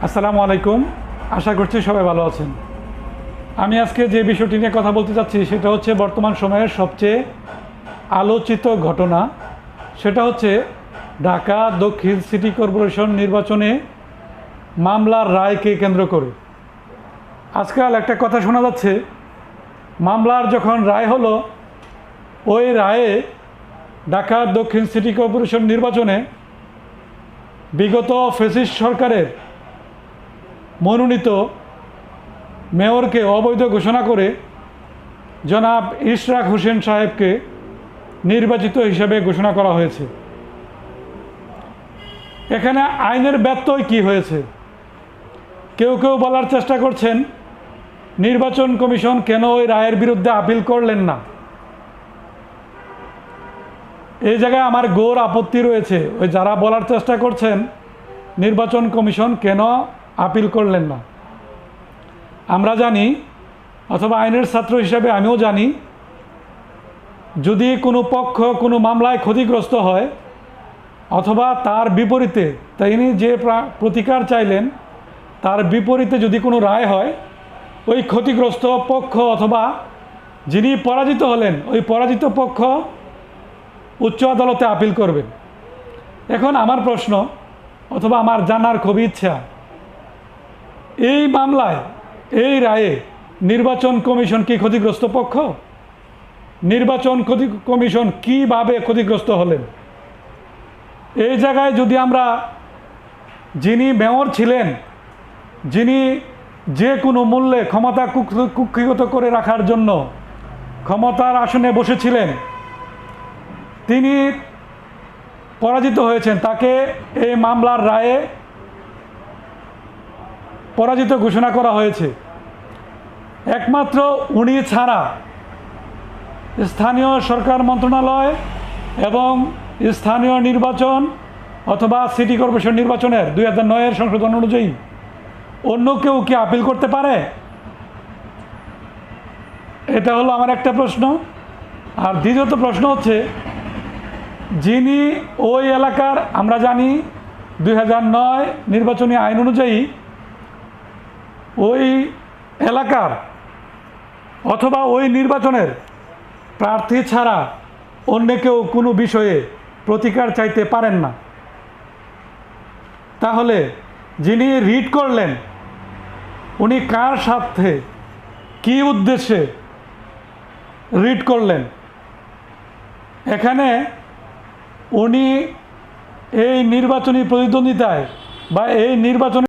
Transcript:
আসসালামু আলাইকুম। আশা করছি সবাই ভালো আছেন। আমি আজকে যে বিষয়টি নিয়ে কথা বলতে চাচ্ছি সেটা হচ্ছে বর্তমান সময়ের সবচেয়ে আলোচিত ঘটনা। সেটা হচ্ছে ঢাকা দক্ষিণ সিটি কর্পোরেশন নির্বাচনে মামলার রায়কে কেন্দ্র করে আজকাল একটা কথা শোনা যাচ্ছে, মামলার যখন রায় হলো ওই রায়ে ঢাকা দক্ষিণ সিটি কর্পোরেশন নির্বাচনে বিগত ফ্যাসিস্ট সরকারের মনোনীত মেয়রকে অবৈধ ঘোষণা করে জনাব ইশরাক হোসেন সাহেবকে নির্বাচিত হিসেবে ঘোষণা করা হয়েছে। এখানে আইনের ব্যত্যয় কি হয়েছে? কেউ কেউ বলার চেষ্টা করছেন নির্বাচন কমিশন কেন ওই রায়ের বিরুদ্ধে আপিল করলেন না। এই জায়গায় আমার ঘোর আপত্তি রয়েছে। ওই যারা বলার চেষ্টা করছেন নির্বাচন কমিশন কেন আপিল করলেন না, আমরা জানি, অথবা আইনের ছাত্র হিসাবে আমিও জানি, যদি কোনো পক্ষ কোনো মামলায় ক্ষতিগ্রস্ত হয় অথবা তার বিপরীতে তিনি যে প্রতিকার চাইলেন তার বিপরীতে যদি কোনো রায় হয়, ওই ক্ষতিগ্রস্ত পক্ষ অথবা যিনি পরাজিত হলেন ওই পরাজিত পক্ষ উচ্চ আদালতে আপিল করবেন। এখন আমার প্রশ্ন অথবা আমার জানার খুবই ইচ্ছা, এই মামলায় এই রায়ে নির্বাচন কমিশন কি ক্ষতিগ্রস্ত পক্ষ? নির্বাচন কমিশন কিভাবে ক্ষতিগ্রস্ত হলেন? এই জায়গায় যদি আমরা যিনি মেয়র ছিলেন, যিনি যে কোনো মূল্যে ক্ষমতা কুক্ষিগত করে রাখার জন্য ক্ষমতার আসনে বসেছিলেন, তিনি পরাজিত হয়েছেন, তাকে এই মামলার রায়ে পরাজিত ঘোষণা করা হয়েছে। একমাত্র উনি ছাড়া স্থানীয় সরকার মন্ত্রণালয় এবং স্থানীয় নির্বাচন অথবা সিটি কর্পোরেশন নির্বাচনের 2009-এর সংশোধন অনুযায়ী অন্য কেউ কি আপিল করতে পারে? এটা হলো আমার একটা প্রশ্ন। আর দ্বিতীয়ত প্রশ্ন হচ্ছে, যিনি ওই এলাকার, আমরা জানি 2009 নির্বাচনী আইন অনুযায়ী ওই এলাকার অথবা ওই নির্বাচনের প্রার্থী ছাড়া অন্য কেউ কোনো বিষয়ে প্রতিকার চাইতে পারেন না। তাহলে যিনি রিট করলেন উনি কার স্বার্থে, কী উদ্দেশ্যে রিট করলেন? এখানে উনি এই নির্বাচনী প্রতিদ্বন্দ্বিতায় বা এই নির্বাচনী